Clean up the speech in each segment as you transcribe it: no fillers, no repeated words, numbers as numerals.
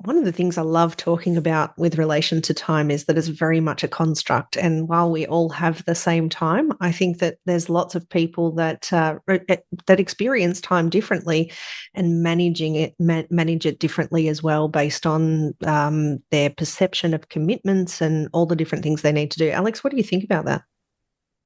one of the things I love talking about with relation to time is that it's very much a construct. And while we all have the same time, I think that there's lots of people that that experience time differently, and manage it differently as well, based on their perception of commitments and all the different things they need to do. Alex, what do you think about that?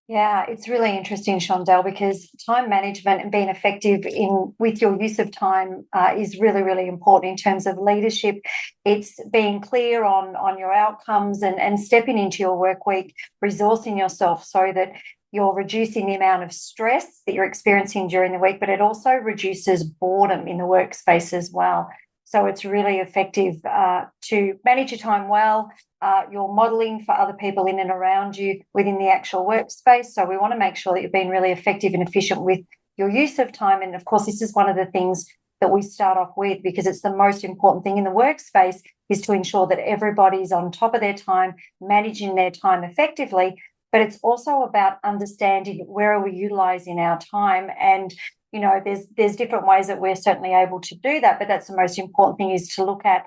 Yeah, it's really interesting, Shondell, because time management and being effective in with your use of time is really, really important in terms of leadership. It's being clear on your outcomes and stepping into your work week, resourcing yourself so that you're reducing the amount of stress that you're experiencing during the week, but it also reduces boredom in the workspace as well. So it's really effective to manage your time well. You're modeling for other people in and around you within the actual workspace. So we want to make sure that you're being really effective and efficient with your use of time. And of course, this is one of the things that we start off with, because it's the most important thing in the workspace, is to ensure that everybody's on top of their time, managing their time effectively. But it's also about understanding where are we utilizing our time. And there's different ways that we're certainly able to do that, but that's the most important thing, is to look at,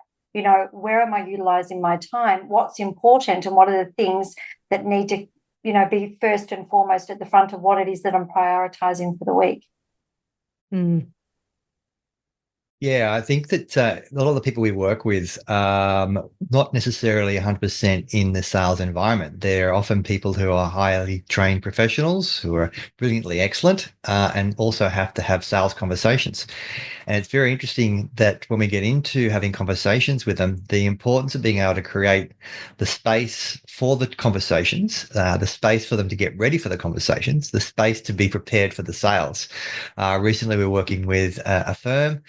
where am I utilizing my time? What's important, and what are the things that need to, be first and foremost at the front of what it is that I'm prioritizing for the week. Mm. Yeah, I think that a lot of the people we work with, not necessarily 100% in the sales environment. They're often people who are highly trained professionals who are brilliantly excellent and also have to have sales conversations. And it's very interesting that when we get into having conversations with them, the importance of being able to create the space for the conversations, the space for them to get ready for the conversations, the space to be prepared for the sales. Recently, we were working with a firm.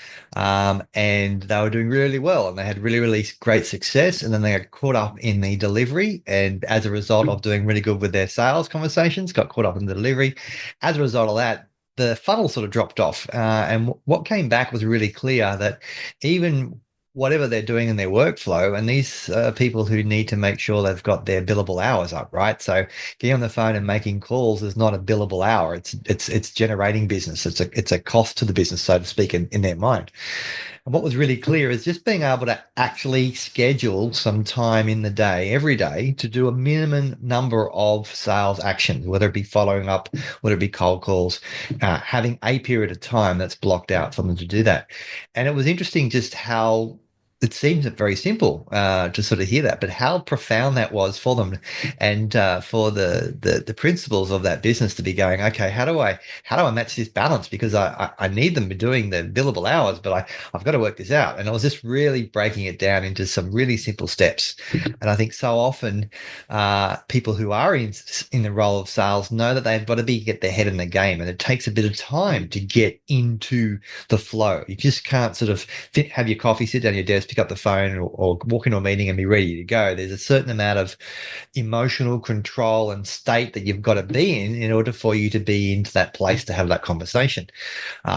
And they were doing really well, and they had really, really great success. And then they got caught up in the delivery. And as a result of doing really good with their sales conversations, got caught up in the delivery. As a result of that, the funnel sort of dropped off. And what came back was really clear that even whatever they're doing in their workflow, and these people who need to make sure they've got their billable hours up, right? So getting on the phone and making calls is not a billable hour. It's generating business. It's a cost to the business, so to speak, in their mind. And what was really clear is just being able to actually schedule some time in the day, every day, to do a minimum number of sales actions, whether it be following up, whether it be cold calls, having a period of time that's blocked out for them to do that. And it was interesting just how it seems very simple to sort of hear that, but how profound that was for them, and for the principles of that business to be going, okay, how do I match this balance? Because I need them doing the billable hours, but I've got to work this out. And I was just really breaking it down into some really simple steps. And I think so often people who are in the role of sales know that they've got to get their head in the game, and it takes a bit of time to get into the flow. You just can't sort of have your coffee, sit down at your desk, pick up the phone, or walk into a meeting and be ready to go. There's a certain amount of emotional control and state that you've got to be in order for you to be into that place to have that conversation.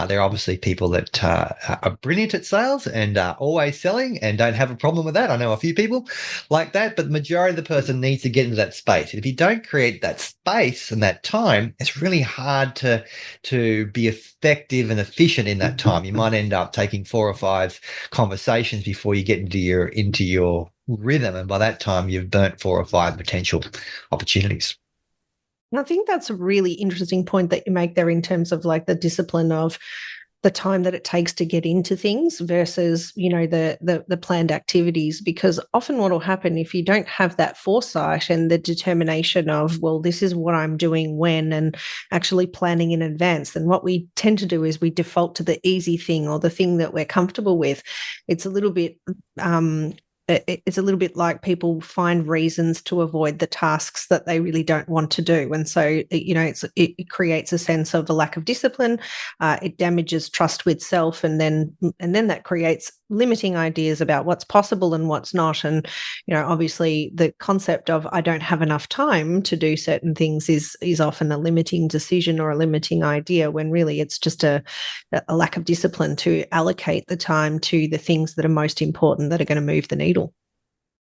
There are obviously people that are brilliant at sales and are always selling and don't have a problem with that. I know a few people like that, but the majority of the person needs to get into that space. And if you don't create that space and that time, it's really hard to be effective and efficient in that time. You might end up taking 4 or 5 conversations before you get into your rhythm, and by that time you've burnt 4 or 5 potential opportunities. And I think that's a really interesting point that you make there, in terms of like the discipline of the time that it takes to get into things versus, the planned activities. Because often what will happen, if you don't have that foresight and the determination of, well, this is what I'm doing when, and actually planning in advance, then what we tend to do is we default to the easy thing, or the thing that we're comfortable with. It's a little bit it's a little bit like people find reasons to avoid the tasks that they really don't want to do. And so, it creates a sense of a lack of discipline. It damages trust with self. And then that creates limiting ideas about what's possible and what's not. And, obviously the concept of I don't have enough time to do certain things is often a limiting decision or a limiting idea, when really it's just a lack of discipline to allocate the time to the things that are most important, that are going to move the needle.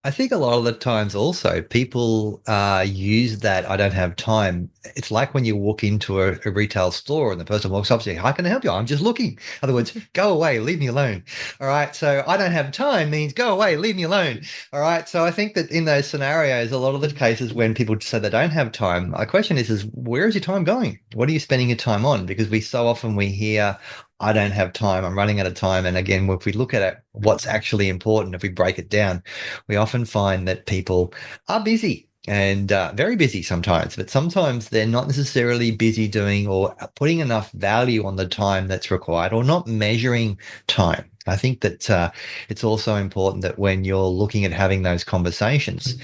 I think a lot of the times also people use that I don't have time. It's like when you walk into a retail store and the person walks up to you, how can I help you? I'm just looking. In other words, go away, leave me alone. All right. So I don't have time means go away, leave me alone. All right. So I think that in those scenarios, a lot of the cases when people say they don't have time, my question is where is your time going? What are you spending your time on? Because we so often we hear, I don't have time, I'm running out of time. And again, if we look at it, what's actually important, if we break it down, we often find that people are busy and very busy sometimes, but sometimes they're not necessarily busy doing or putting enough value on the time that's required or not measuring time. I think that it's also important that when you're looking at having those conversations,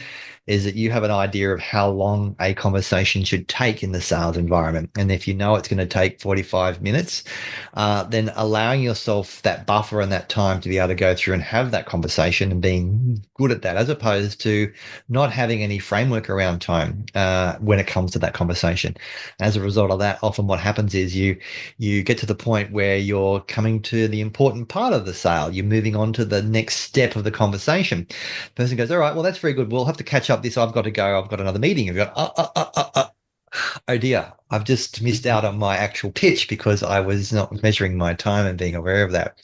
is that you have an idea of how long a conversation should take in the sales environment. And if you know it's going to take 45 minutes, then allowing yourself that buffer and that time to be able to go through and have that conversation and being good at that, as opposed to not having any framework around time when it comes to that conversation. As a result of that, often what happens is you get to the point where you're coming to the important part of the sale. You're moving on to the next step of the conversation. The person goes, all right, well, that's very good. We'll have to catch up this. I've got to go. I've got another meeting. You've got, oh dear, I've just missed out on my actual pitch because I was not measuring my time and being aware of that.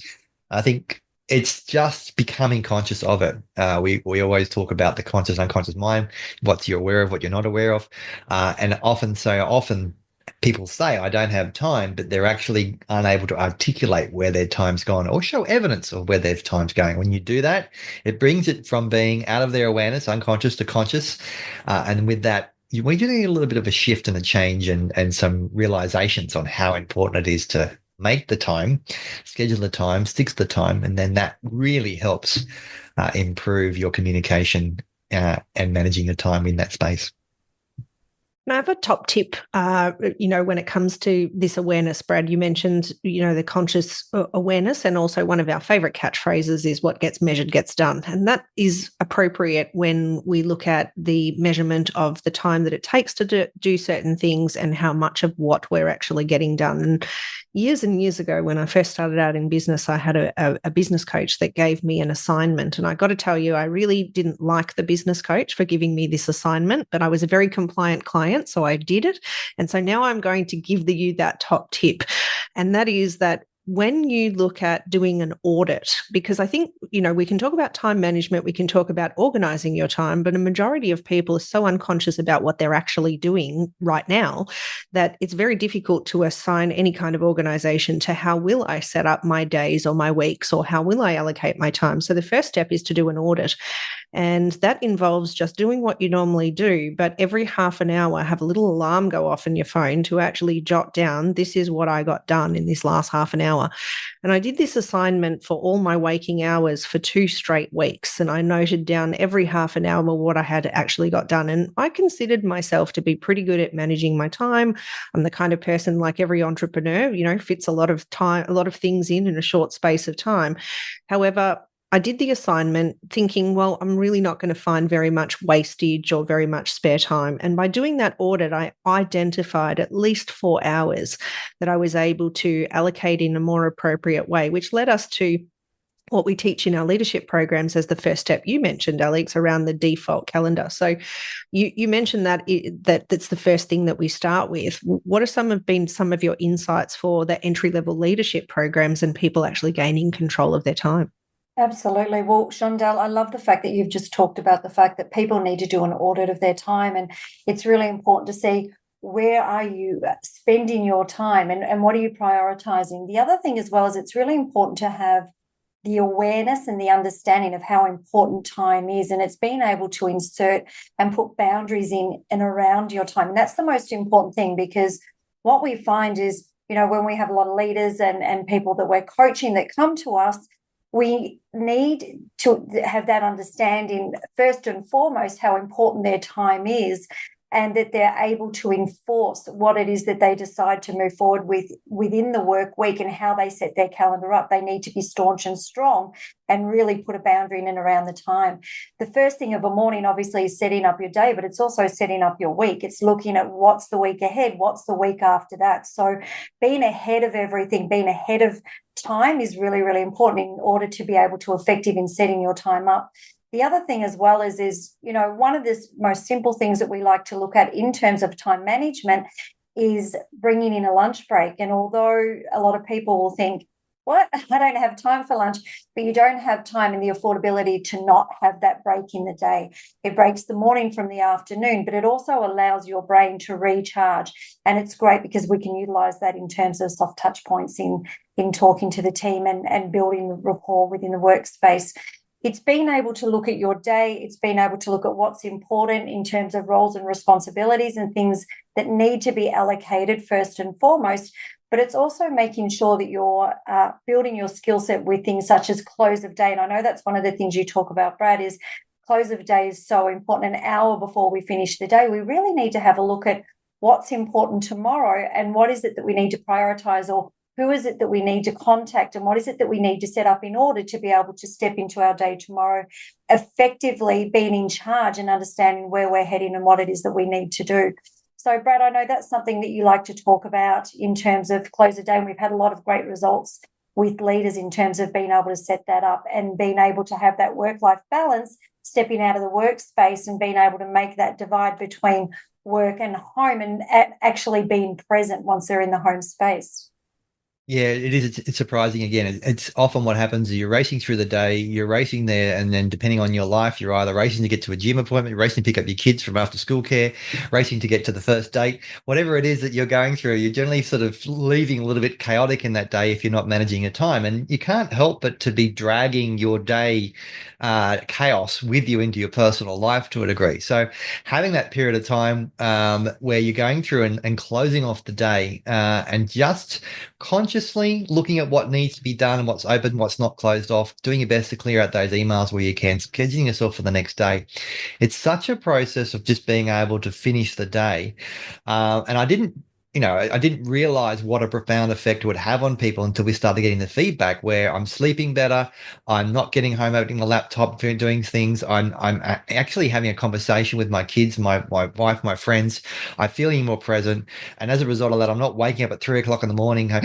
I think it's just becoming conscious of it. We always talk about the conscious, unconscious mind, what you're aware of, what you're not aware of. And often people say, I don't have time, but they're actually unable to articulate where their time's gone or show evidence of where their time's going. When you do that, it brings it from being out of their awareness, unconscious to conscious. And with that, we do need a little bit of a shift and a change and some realizations on how important it is to make the time, schedule the time, stick to the time, and then that really helps improve your communication and managing your time in that space. And I have a top tip, when it comes to this awareness, Brad. You mentioned, the conscious awareness, and also one of our favorite catchphrases is what gets measured gets done. And that is appropriate when we look at the measurement of the time that it takes to do certain things and how much of what we're actually getting done. And years and years ago, when I first started out in business, I had a business coach that gave me an assignment. And I got to tell you, I really didn't like the business coach for giving me this assignment, but I was a very compliant client, so I did it. And so now I'm going to give you that top tip. And that is that when you look at doing an audit, because I think, we can talk about time management, we can talk about organizing your time, but a majority of people are so unconscious about what they're actually doing right now that it's very difficult to assign any kind of organization to how will I set up my days or my weeks, or how will I allocate my time. So the first step is to do an audit. And that involves just doing what you normally do, but every half an hour, have a little alarm go off in your phone to actually jot down, this is what I got done in this last half an hour. And I did this assignment for all my waking hours for 2 straight weeks. And I noted down every half an hour what I had actually got done. And I considered myself to be pretty good at managing my time. I'm the kind of person, like every entrepreneur, fits a lot of time, a lot of things in a short space of time. However, I did the assignment thinking, well, I'm really not going to find very much wastage or very much spare time. And by doing that audit, I identified at least 4 hours that I was able to allocate in a more appropriate way, which led us to what we teach in our leadership programs as the first step you mentioned, Alex, around the default calendar. So you mentioned that's the first thing that we start with. What have been some of your insights for the entry-level leadership programs and people actually gaining control of their time? Absolutely. Well, Shondell, I love the fact that you've just talked about the fact that people need to do an audit of their time. And it's really important to see, where are you spending your time and what are you prioritizing? The other thing as well is it's really important to have the awareness and the understanding of how important time is. And it's being able to insert and put boundaries in and around your time. And that's the most important thing, because what we find is, when we have a lot of leaders and people that we're coaching that come to us, we need to have that understanding, first and foremost, how important their time is, and that they're able to enforce what it is that they decide to move forward with within the work week and how they set their calendar up. They need to be staunch and strong and really put a boundary in and around the time. The first thing of a morning, obviously, is setting up your day, but it's also setting up your week. It's looking at what's the week ahead, what's the week after that. So being ahead of everything, being ahead of time is really, really important in order to be able to effective in setting your time up. The other thing as well is one of the most simple things that we like to look at in terms of time management is bringing in a lunch break. And although a lot of people will think, what? I don't have time for lunch, but you don't have time and the affordability to not have that break in the day. It breaks the morning from the afternoon, but it also allows your brain to recharge. And it's great because we can utilize that in terms of soft touch points in talking to the team and building rapport within the workspace. It's being able to look at your day. It's being able to look at what's important in terms of roles and responsibilities and things that need to be allocated first and foremost. But it's also making sure that you're building your skill set with things such as close of day. And I know that's one of the things you talk about, Brad, is close of day is so important. An hour before we finish the day, we really need to have a look at what's important tomorrow and what is it that we need to prioritize, or who is it that we need to contact, and what is it that we need to set up in order to be able to step into our day tomorrow effectively, being in charge and understanding where we're heading and what it is that we need to do. So, Brad, I know that's something that you like to talk about in terms of close of day, and we've had a lot of great results with leaders in terms of being able to set that up and being able to have that work-life balance, stepping out of the workspace and being able to make that divide between work and home and actually being present once they're in the home space. Yeah, it is. It's surprising. Again, it's often what happens is you're racing through the day, you're racing there, and then depending on your life, you're either racing to get to a gym appointment, you're racing to pick up your kids from after school care, racing to get to the first date, whatever it is that you're going through, you're generally sort of leaving a little bit chaotic in that day if you're not managing your time. And you can't help but to be dragging your day chaos with you into your personal life to a degree. So having that period of time where you're going through and closing off the day and just consciously looking at what needs to be done and what's open, what's not closed off, doing your best to clear out those emails where you can, scheduling yourself for the next day. It's such a process of just being able to finish the day. And I didn't realize what a profound effect it would have on people until we started getting the feedback where I'm sleeping better, I'm not getting home opening the laptop, doing things, I'm actually having a conversation with my kids, my wife, my friends, I'm feeling more present. And as a result of that, I'm not waking up at 3 o'clock in the morning going,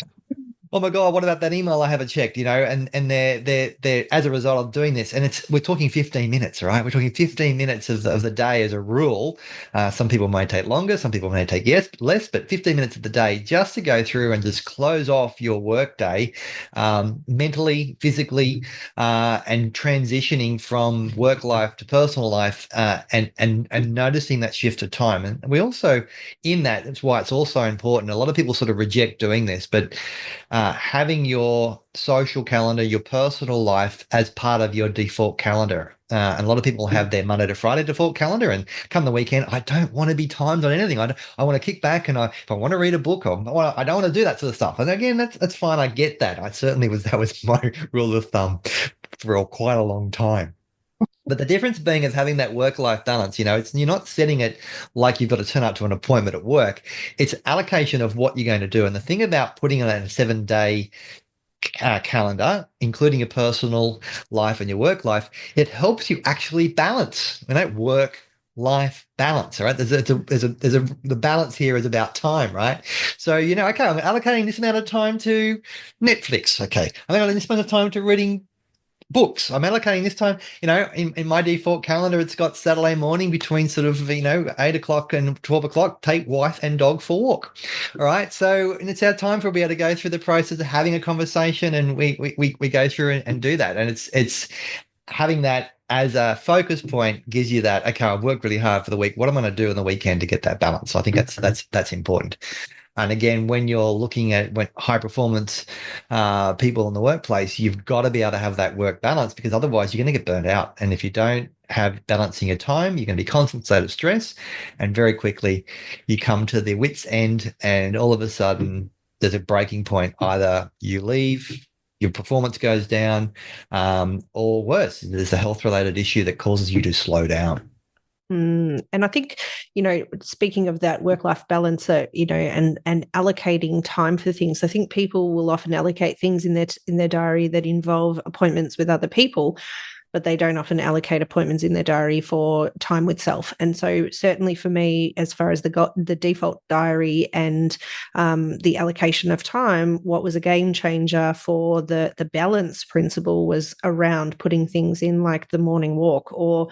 oh my God, what about that email I haven't checked? And they're as a result of doing this, and we're talking 15 minutes, right? We're talking 15 minutes of the day as a rule. Some people may take longer, some people may take less, but 15 minutes of the day just to go through and just close off your work day, mentally, physically, and transitioning from work life to personal life, and noticing that shift of time. And we also, in that, it's why it's also important. A lot of people sort of reject doing this, but having your social calendar, your personal life as part of your default calendar. And a lot of people have their Monday to Friday default calendar, and come the weekend, I don't want to be timed on anything. I want to kick back, and if I want to read a book, I don't want to do that sort of stuff. And again, that's fine. I get that. That was my rule of thumb for quite a long time. But the difference being is having that work-life balance. You're not setting it like you've got to turn up to an appointment at work. It's allocation of what you're going to do. And the thing about putting on a 7-day calendar, including your personal life and your work life, it helps you actually balance. Work-life balance, all right? The balance here is about time, right? So, okay, I'm allocating this amount of time to Netflix. Okay, I'm allocating this amount of time to reading books. I'm allocating this time, in my default calendar, it's got Saturday morning between sort of, 8 o'clock and 12 o'clock, take wife and dog for a walk. All right. So, and it's our time for be able to go through the process of having a conversation, and we go through and do that. And it's having that as a focus point gives you that, okay, I've worked really hard for the week. What am I going to do on the weekend to get that balance? So I think that's important. And again, when you're looking at high performance people in the workplace, you've got to be able to have that work balance, because otherwise you're going to get burned out. And if you don't have balancing your time, you're going to be constant state of stress, and very quickly you come to the wit's end, and all of a sudden there's a breaking point. Either you leave, your performance goes down, or worse, there's a health-related issue that causes you to slow down. And I think, speaking of that work-life balance, and allocating time for things, I think people will often allocate things in their diary that involve appointments with other people. but they don't often allocate appointments in their diary for time with self. And so certainly for me, as far as the default diary and the allocation of time, what was a game changer for the balance principle was around putting things in like the morning walk, or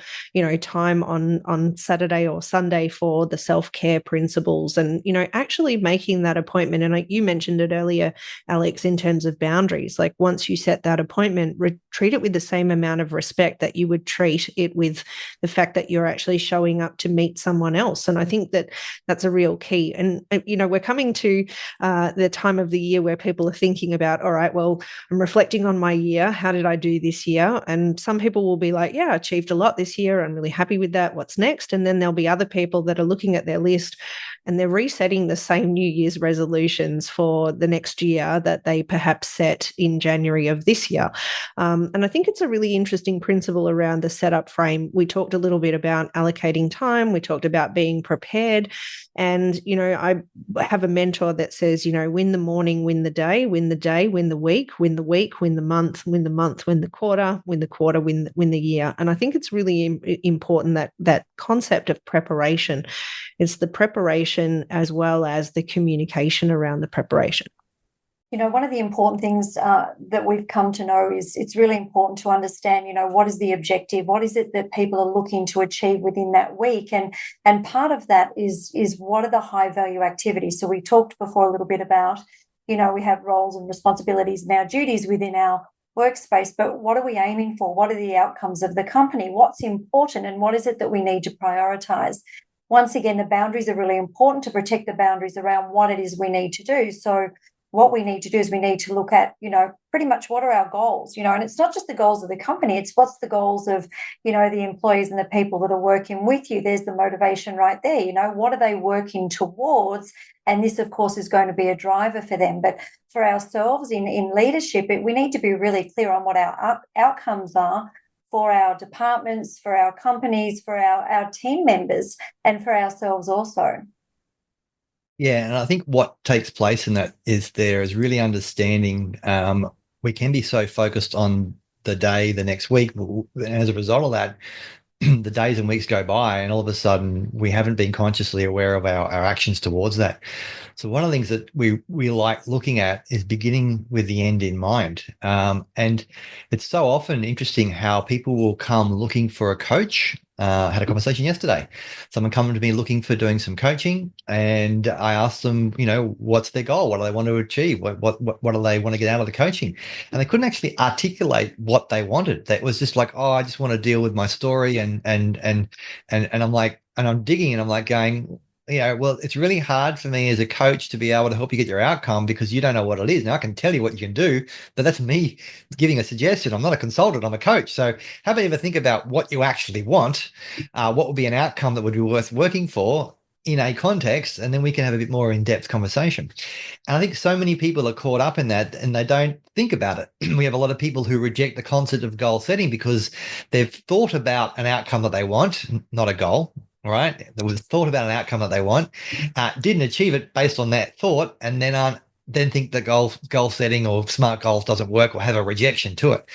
time on Saturday or Sunday for the self-care principles, and actually making that appointment. And you mentioned it earlier, Alex, in terms of boundaries. Like once you set that appointment, treat it with the same amount of respect that you would treat it with the fact that you're actually showing up to meet someone else. And I think that that's a real key. And we're coming to the time of the year where people are thinking about, all right, well, I'm reflecting on my year. How did I do this year? And some people will be like, yeah, I achieved a lot this year. I'm really happy with that. What's next? And then there'll be other people that are looking at their list and they're resetting the same New Year's resolutions for the next year that they perhaps set in January of this year. And I think it's a really interesting principle around the setup frame. We talked a little bit about allocating time. We talked about being prepared. And, I have a mentor that says, win the morning, win the day, win the day, win the week, win the week, win the month, win the month, win the quarter, win the quarter, win the year. And I think it's really important that concept of preparation. It's the preparation as well as the communication around the preparation. One of the important things that we've come to know is it's really important to understand, what is the objective? What is it that people are looking to achieve within that week? And part of that is what are the high value activities? So we talked before a little bit about, we have roles and responsibilities and our duties within our workspace, but what are we aiming for? What are the outcomes of the company? What's important and what is it that we need to prioritize? Once again, the boundaries are really important to protect the boundaries around what it is we need to do. So what we need to do is we need to look at, pretty much what are our goals, and it's not just the goals of the company, it's what's the goals of, the employees and the people that are working with you. There's the motivation right there, what are they working towards? And this, of course, is going to be a driver for them. But for ourselves in leadership, we need to be really clear on what our outcomes are for our departments, for our companies, for our team members, and for ourselves also. Yeah, and I think what takes place in that is really understanding we can be so focused on the day, the next week. And as a result of that, the days and weeks go by and all of a sudden we haven't been consciously aware of our actions towards that. So one of the things that we like looking at is beginning with the end in mind. And it's so often interesting how people will come looking for a coach. I had a conversation yesterday. Someone coming to me looking for doing some coaching, and I asked them, what's their goal? What do they want to achieve? What do they want to get out of the coaching? And they couldn't actually articulate what they wanted. That was just like, oh, I just want to deal with my story, and I'm like, and I'm digging, and I'm like going, well, it's really hard for me as a coach to be able to help you get your outcome because you don't know what it is. Now I can tell you what you can do, but that's me giving a suggestion. I'm not a consultant, I'm a coach. So have you ever think about what you actually want? What would be an outcome that would be worth working for in a context? And then we can have a bit more in-depth conversation. And I think so many people are caught up in that and they don't think about it. We have a lot of people who reject the concept of goal setting because they've thought about an outcome that they want, not a goal. All right. There was thought about an outcome that they want, didn't achieve it based on that thought, and then think that goal setting or smart goals doesn't work or have a rejection to it.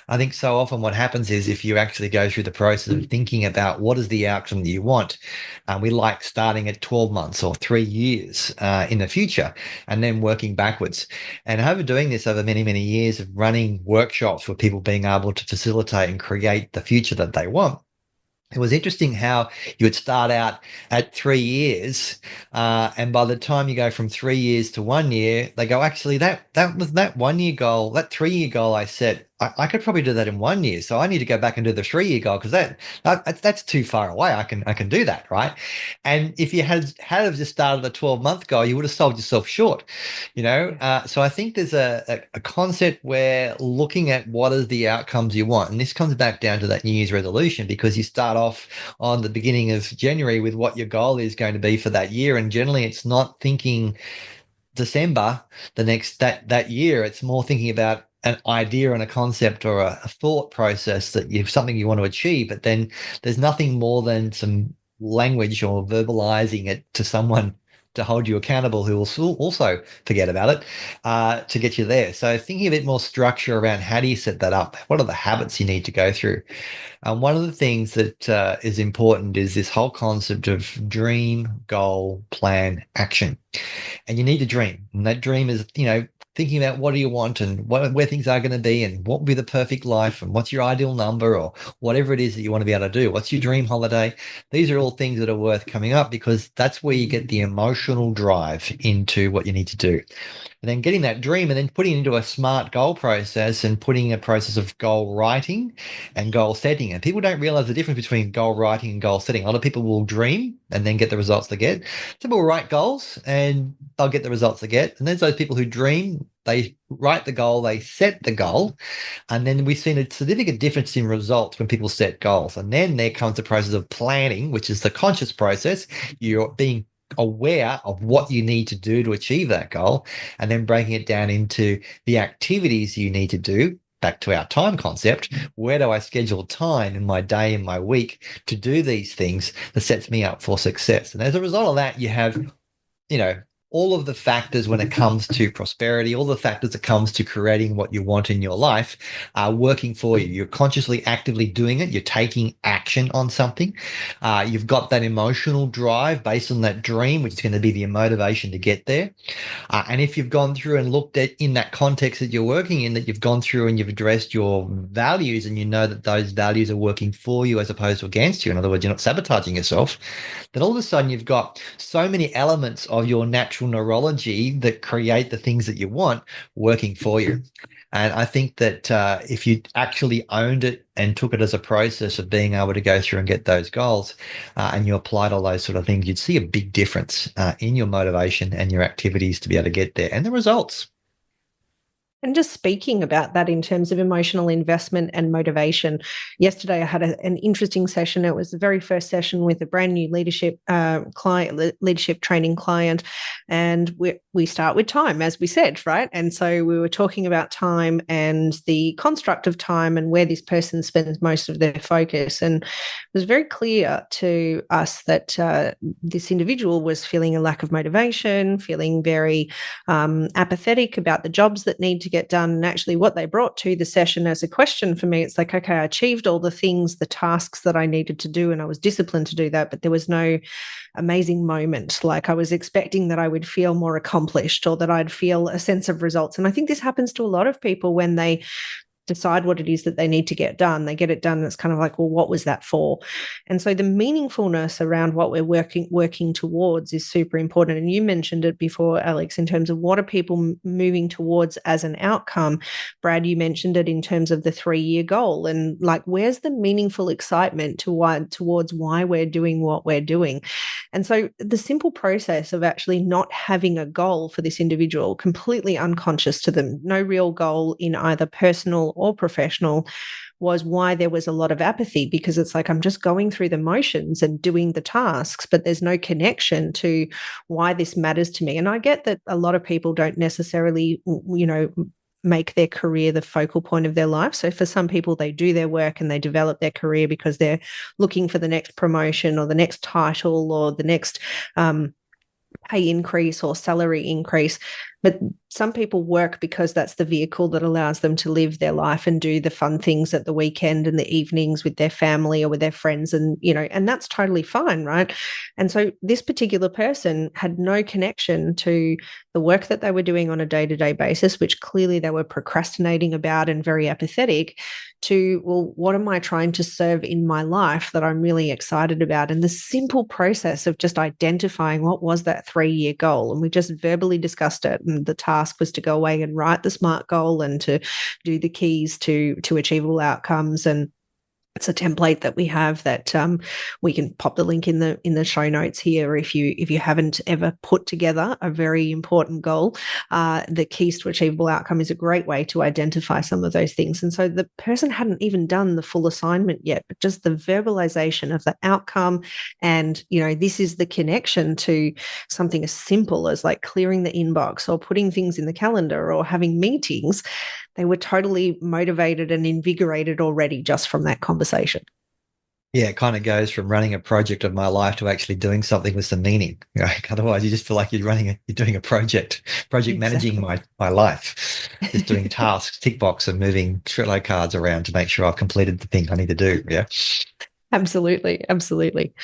I think so often what happens is if you actually go through the process of thinking about what is the outcome that you want, we like starting at 12 months or 3 years in the future and then working backwards. And over doing this over many, many years of running workshops for people being able to facilitate and create the future that they want, it was interesting how you would start out at 3 years, and by the time you go from 3 years to 1 year, they go, actually, that was that 1 year goal, that 3 year goal I set. I could probably do that in 1 year, so I need to go back and do the 3 year goal because that's too far away. I can do that, right? And if you had just started a 12-month goal, you would have sold yourself short, So I think there's a concept where looking at what are the outcomes you want, and this comes back down to that New Year's resolution, because you start off on the beginning of January with what your goal is going to be for that year, and generally it's not thinking December that year. It's more thinking about an idea and a concept or a thought process that something you want to achieve, but then there's nothing more than some language or verbalizing it to someone to hold you accountable who will also forget about it to get you there. So thinking a bit more structure around how do you set that up? What are the habits you need to go through? And one of the things that is important is this whole concept of dream, goal, plan, action. And you need to dream. And that dream is, thinking about what do you want and where things are going to be and what would be the perfect life and what's your ideal number or whatever it is that you want to be able to do. What's your dream holiday? These are all things that are worth coming up because that's where you get the emotional drive into what you need to do. And then getting that dream and then putting it into a smart goal process and putting a process of goal writing and goal setting. And people don't realize the difference between goal writing and goal setting. A lot of people will dream and then get the results they get. Some people write goals and they'll get the results they get. And there's those people who dream, they write the goal, they set the goal. And then we've seen a significant difference in results when people set goals. And then there comes the process of planning, which is the conscious process. You're being aware of what you need to do to achieve that goal, and then breaking it down into the activities you need to do. Back to our time concept, where do I schedule time in my day and my week to do these things that sets me up for success? And as a result of that, you have, all of the factors when it comes to prosperity, all the factors that comes to creating what you want in your life are working for you. You're consciously, actively doing it. You're taking action on something. You've got that emotional drive based on that dream, which is going to be the motivation to get there. And if you've gone through and looked at in that context that you're working in, that you've gone through and you've addressed your values and you know that those values are working for you as opposed to against you, in other words, you're not sabotaging yourself, then all of a sudden you've got so many elements of your natural neurology that create the things that you want working for you. And I think that if you actually owned it and took it as a process of being able to go through and get those goals and you applied all those sort of things, you'd see a big difference in your motivation and your activities to be able to get there and the results. And just speaking about that in terms of emotional investment and motivation, yesterday I had an interesting session. It was the very first session with a brand new leadership client, leadership training client, and we start with time, as we said, right? And so we were talking about time and the construct of time and where this person spends most of their focus. And it was very clear to us that this individual was feeling a lack of motivation, feeling very apathetic about the jobs that need to get done. And actually what they brought to the session as a question for me, it's like, okay, I achieved all the things, the tasks that I needed to do, and I was disciplined to do that, but there was no amazing moment. Like I was expecting that I would feel more accomplished or that I'd feel a sense of results. And I think this happens to a lot of people when they decide what it is that they need to get done. They get it done. And it's kind of like, well, what was that for? And so the meaningfulness around what we're working towards is super important. And you mentioned it before, Alex, in terms of what are people moving towards as an outcome. Brad, you mentioned it in terms of the 3-year goal and like, where's the meaningful excitement towards why we're doing what we're doing? And so the simple process of actually not having a goal for this individual, completely unconscious to them, no real goal in either personal or professional, was why there was a lot of apathy, because it's like I'm just going through the motions and doing the tasks, but there's no connection to why this matters to me. And I get that a lot of people don't necessarily, make their career the focal point of their life. So for some people, they do their work and they develop their career because they're looking for the next promotion or the next title or the next pay increase or salary increase. But some people work because that's the vehicle that allows them to live their life and do the fun things at the weekend and the evenings with their family or with their friends. And, and that's totally fine, right? And so this particular person had no connection to the work that they were doing on a day-to-day basis, which clearly they were procrastinating about and very apathetic, to, well, what am I trying to serve in my life that I'm really excited about? And the simple process of just identifying what was that 3-year goal. And we just verbally discussed it. And the task was to go away and write the SMART goal and to do the keys to achievable outcomes. And it's a template that we have that we can pop the link in the show notes here if you haven't ever put together a very important goal. The keys to achievable outcome is a great way to identify some of those things. And so the person hadn't even done the full assignment yet, but just the verbalization of the outcome. And, this is the connection to something as simple as like clearing the inbox or putting things in the calendar or having meetings. They were totally motivated and invigorated already just from that conversation. Yeah, it kind of goes from running a project of my life to actually doing something with some meaning. Right? Otherwise, you just feel like you're doing a project managing Exactly. my life, just doing tasks, tick box, and moving Trello cards around to make sure I've completed the thing I need to do. Yeah. Absolutely. Absolutely.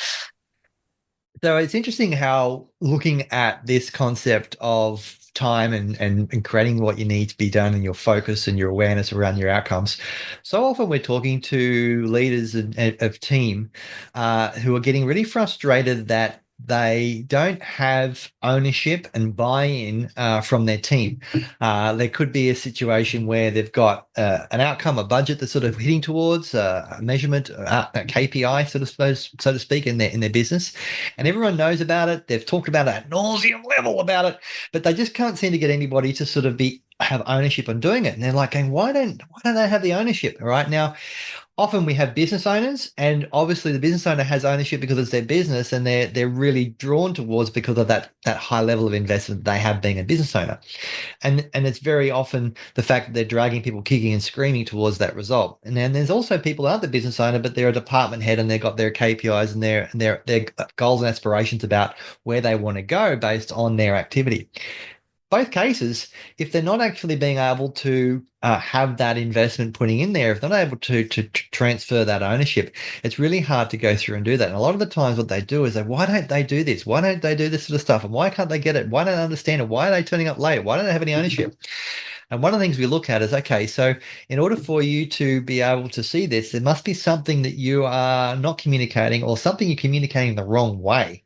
So it's interesting how looking at this concept of time and creating what you need to be done and your focus and your awareness around your outcomes. So often we're talking to leaders of team who are getting really frustrated that they don't have ownership and buy-in from their team. There could be a situation where they've got an outcome, a budget they're sort of hitting towards, a measurement, a KPI, so to speak, in their business, and everyone knows about it. They've talked about it at nauseum level about it, but they just can't seem to get anybody to sort of have ownership on doing it. And they're like, why don't they have the ownership? All right, now often we have business owners, and obviously the business owner has ownership because it's their business, and they're really drawn towards because of that high level of investment they have being a business owner. And it's very often the fact that they're dragging people kicking and screaming towards that result. And then there's also people who aren't the business owner, but they're a department head and they've got their KPIs and their goals and aspirations about where they want to go based on their activity. Both cases, if they're not actually being able to have that investment putting in there, if they're not able to transfer that ownership, it's really hard to go through and do that. And a lot of the times what they do is why don't they do this? Why don't they do this sort of stuff? And why can't they get it? Why don't they understand it? Why are they turning up late? Why don't they have any ownership? And one of the things we look at is, okay, so in order for you to be able to see this, there must be something that you are not communicating or something you're communicating the wrong way.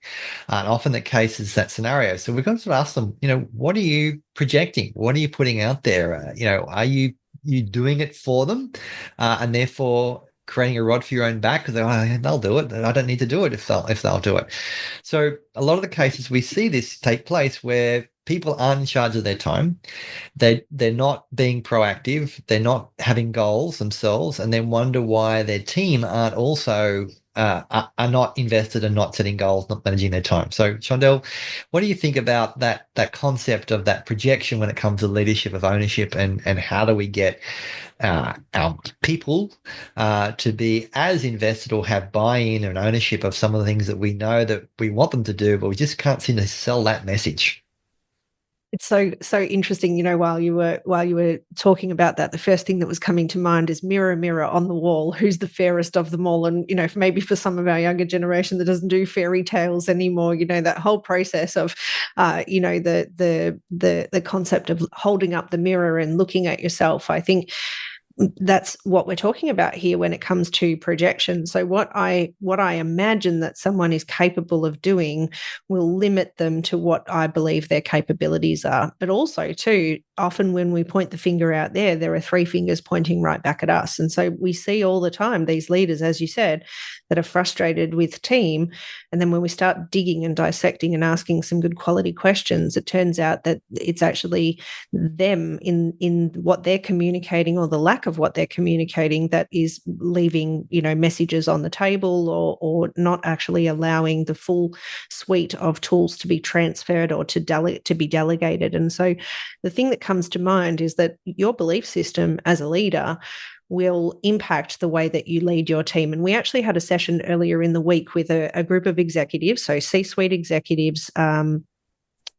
And often the case is that scenario. So we've got to ask them, what are you projecting? What are you putting out there? Are you doing it for them? And therefore creating a rod for your own back because they'll do it. I don't need to do it if they'll do it. So a lot of the cases we see this take place where people aren't in charge of their time. They're not being proactive. They're not having goals themselves, and then wonder why their team aren't also are not invested and not setting goals, not managing their time. So, Shondell, what do you think about that concept of that projection when it comes to leadership, of ownership, and how do we get our people to be as invested or have buy-in and ownership of some of the things that we know that we want them to do, but we just can't seem to sell that message? It's so interesting. While you were talking about that, the first thing that was coming to mind is mirror, mirror on the wall, who's the fairest of them all? And maybe for some of our younger generation that doesn't do fairy tales anymore, that whole process of, the concept of holding up the mirror and looking at yourself. I think that's what we're talking about here when it comes to projection. So what I imagine that someone is capable of doing will limit them to what I believe their capabilities are. But also too, often when we point the finger out there are three fingers pointing right back at us. And so we see all the time these leaders, as you said, that are frustrated with team. And then when we start digging and dissecting and asking some good quality questions, it turns out that it's actually them in what they're communicating or the lack of what they're communicating that is leaving messages on the table or not actually allowing the full suite of tools to be transferred or to be delegated. And so the thing that comes to mind is that your belief system as a leader will impact the way that you lead your team. And we actually had a session earlier in the week with a group of executives, so C-suite executives,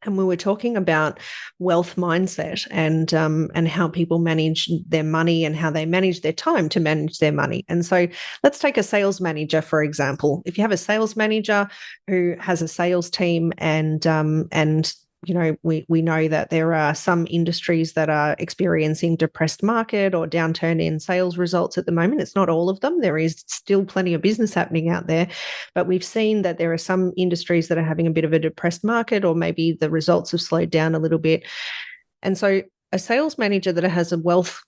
and we were talking about wealth mindset and how people manage their money and how they manage their time to manage their money. And so let's take a sales manager, for example. If you have a sales manager who has a sales team and we know that there are some industries that are experiencing depressed market or downturn in sales results at the moment. It's not all of them. There is still plenty of business happening out there, but we've seen that there are some industries that are having a bit of a depressed market, or maybe the results have slowed down a little bit. And so a sales manager that has a wealth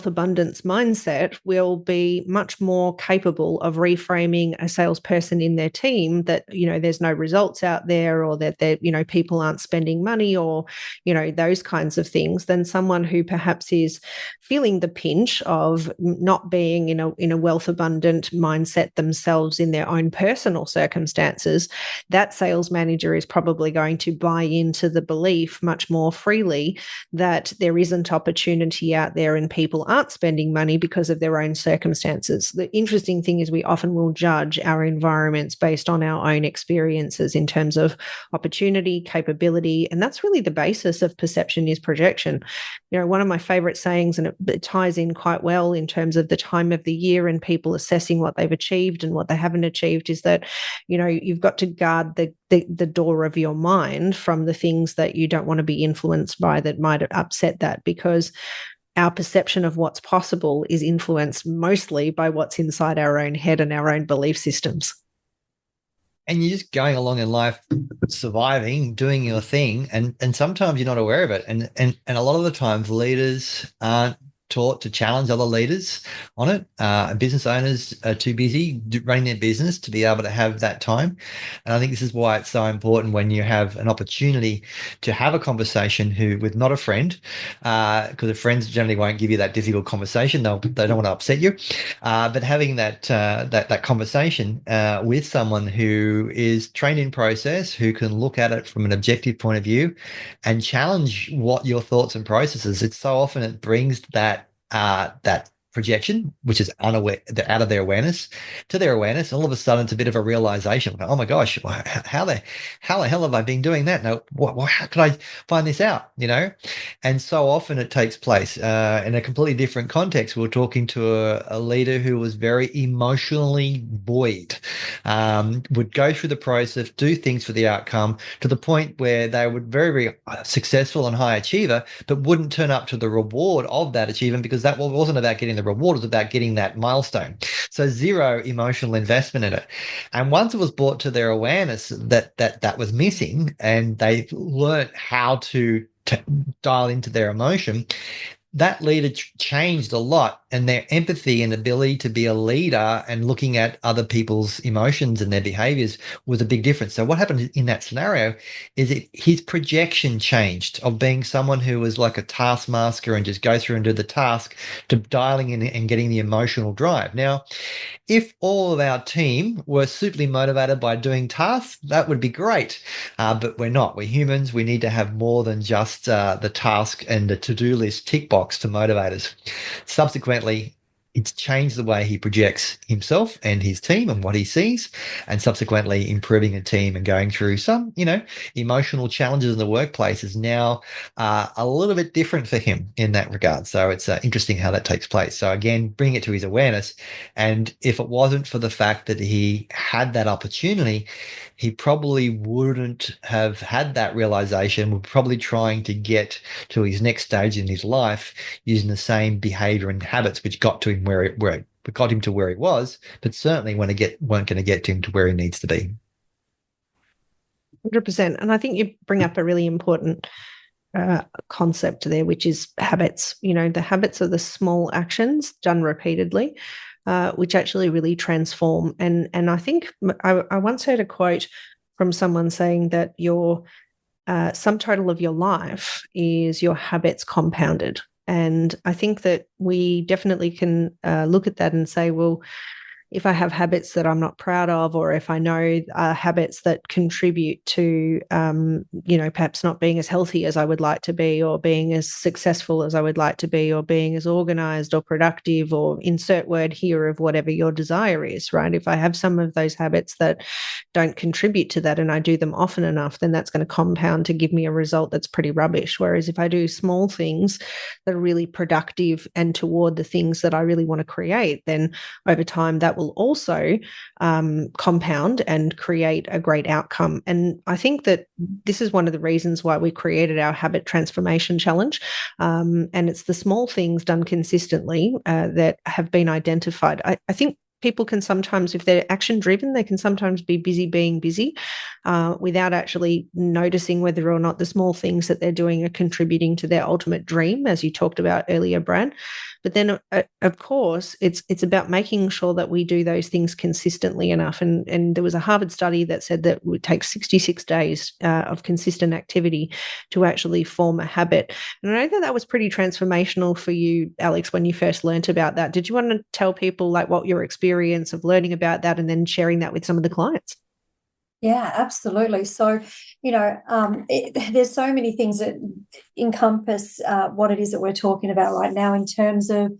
abundance mindset will be much more capable of reframing a salesperson in their team that, there's no results out there, or that people aren't spending money, or, those kinds of things, than someone who perhaps is feeling the pinch of not being in a wealth abundant mindset themselves in their own personal circumstances. That sales manager is probably going to buy into the belief much more freely that there isn't opportunity out there there and people aren't spending money because of their own circumstances. The interesting thing is we often will judge our environments based on our own experiences in terms of opportunity, capability, and that's really the basis of perception is projection. One of my favorite sayings, and it ties in quite well in terms of the time of the year and people assessing what they've achieved and what they haven't achieved, is that, you've got to guard the door of your mind from the things that you don't want to be influenced by that might upset that, because our perception of what's possible is influenced mostly by what's inside our own head and our own belief systems. And you're just going along in life, surviving, doing your thing, and sometimes you're not aware of it. And a lot of the times leaders aren't taught to challenge other leaders on it. Business owners are too busy running their business to be able to have that time. And I think this is why it's so important when you have an opportunity to have a conversation with not a friend, because the friends generally won't give you that difficult conversation. They don't want to upset you. But having that conversation with someone who is trained in process, who can look at it from an objective point of view and challenge what your thoughts and processes. It's so often it brings that projection, which is unaware, out of their awareness, to their awareness. All of a sudden, it's a bit of a realization. Oh my gosh, how the hell have I been doing that? No, how could I find this out? And so often it takes place in a completely different context. We were talking to a leader who was very emotionally buoyed, would go through the process, do things for the outcome, to the point where they were very, very successful and high achiever, but wouldn't turn up to the reward of that achievement because that wasn't about getting the reward, was about getting that milestone. So zero emotional investment in it. And once it was brought to their awareness that was missing, and they learned how to dial into their emotion, that leader changed a lot, and their empathy and ability to be a leader and looking at other people's emotions and their behaviors was a big difference. So what happened in that scenario is his projection changed of being someone who was like a taskmaster and just go through and do the task, to dialing in and getting the emotional drive. Now, if all of our team were superly motivated by doing tasks, that would be great. But we're not. We're humans. We need to have more than just the task and the to-do list tick box to motivate us. Subsequently, it's changed the way he projects himself and his team and what he sees, and subsequently improving a team and going through some, emotional challenges in the workplace is now a little bit different for him in that regard. So it's interesting how that takes place. So again, bring it to his awareness. And if it wasn't for the fact that he had that opportunity, he probably wouldn't have had that realization. We're probably trying to get to his next stage in his life using the same behavior and habits which got to him where it got him to where he was, but certainly weren't going to get him to where he needs to be. 100%. And I think you bring up a really important concept there, which is habits. The habits are the small actions done repeatedly, which actually really transform. And I think I once heard a quote from someone saying that your sum total of your life is your habits compounded. And I think that we definitely can look at that and say, well, if I have habits that I'm not proud of, or if I know habits that contribute to, perhaps not being as healthy as I would like to be, or being as successful as I would like to be, or being as organized or productive, or insert word here of whatever your desire is, right? If I have some of those habits that don't contribute to that and I do them often enough, then that's going to compound to give me a result that's pretty rubbish. Whereas if I do small things that are really productive and toward the things that I really want to create, then over time that will also compound and create a great outcome. And I think that this is one of the reasons why we created our habit transformation challenge. And it's the small things done consistently that have been identified. I think people can sometimes, if they're action driven, they can sometimes be busy being busy without actually noticing whether or not the small things that they're doing are contributing to their ultimate dream, as you talked about earlier, Brad. But then, of course, it's about making sure that we do those things consistently enough. And there was a Harvard study that said that it would take 66 days of consistent activity to actually form a habit. And I know that was pretty transformational for you, Alex, when you first learnt about that. Did you want to tell people like what your experience of learning about that and then sharing that with some of the clients? Yeah, absolutely. So, there's so many things that encompass what it is that we're talking about right now in terms of,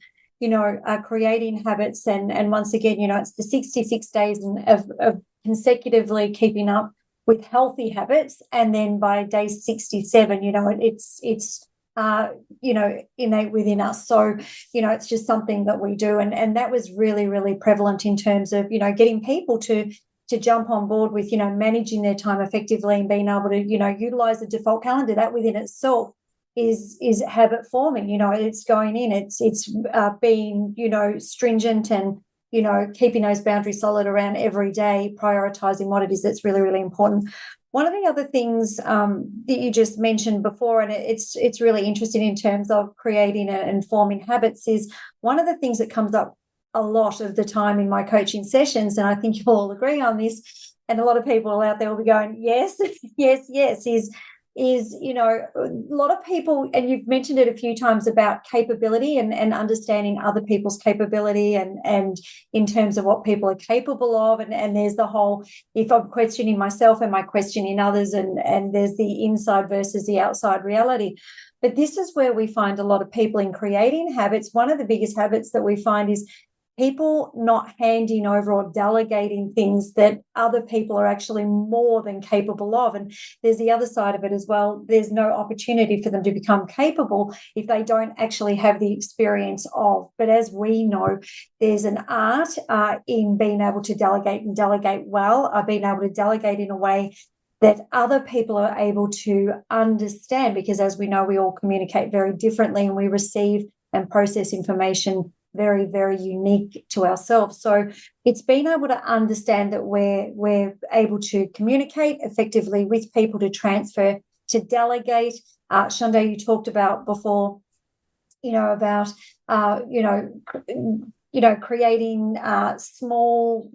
creating habits. And once again, it's the 66 days of consecutively keeping up with healthy habits. And then by day 67, innate within us. So, it's just something that we do. And that was really, really prevalent in terms of, getting people to jump on board with, managing their time effectively and being able to, utilize the default calendar. That within itself is habit forming. It's going in, it's being, stringent and, keeping those boundaries solid around every day, prioritizing what it is that's really, really important. One of the other things that you just mentioned before, and it's really interesting in terms of creating and forming habits, is one of the things that comes up a lot of the time in my coaching sessions, and I think you'll all agree on this, and a lot of people out there will be going, yes, yes, yes, is a lot of people, and you've mentioned it a few times about capability and understanding other people's capability and in terms of what people are capable of, and there's the whole, if I'm questioning myself, am I questioning others, and there's the inside versus the outside reality. But this is where we find a lot of people in creating habits. One of the biggest habits that we find is people not handing over or delegating things that other people are actually more than capable of. And there's the other side of it as well. There's no opportunity for them to become capable if they don't actually have the experience of. But as we know, there's an art in being able to delegate and delegate well, being able to delegate in a way that other people are able to understand, because as we know, we all communicate very differently and we receive and process information very, very unique to ourselves. So it's being able to understand that we're able to communicate effectively with people, to transfer, to delegate. Shonda, you talked about before, about creating small,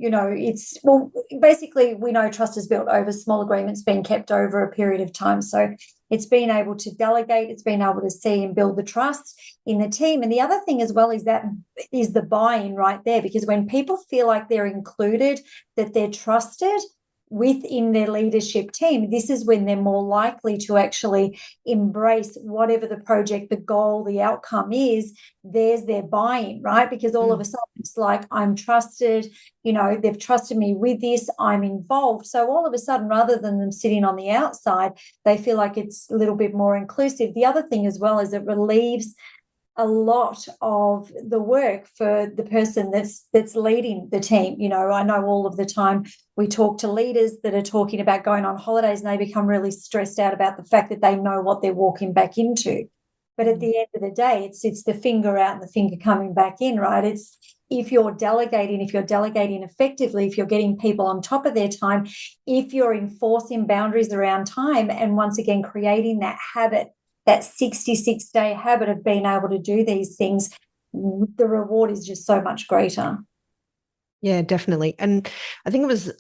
basically we know trust is built over small agreements being kept over a period of time. So it's being able to delegate, it's being able to see and build the trust in the team. And the other thing as well is the buy-in right there, because when people feel like they're included, that they're trusted within their leadership team, this is when they're more likely to actually embrace whatever the project, the goal, the outcome is. There's their buy-in, right? Because all of a sudden it's like, I'm trusted, they've trusted me with this, I'm involved. So all of a sudden, rather than them sitting on the outside, they feel like it's a little bit more inclusive. The other thing as well is it relieves a lot of the work for the person that's leading the team. I know all of the time we talk to leaders that are talking about going on holidays, and they become really stressed out about the fact that they know what they're walking back into. But at the end of the day, it's the finger out and the finger coming back in, right? It's if you're delegating effectively, if you're getting people on top of their time, if you're enforcing boundaries around time, and once again creating that habit, that 66-day habit of being able to do these things, the reward is just so much greater. Yeah, definitely. And I think it was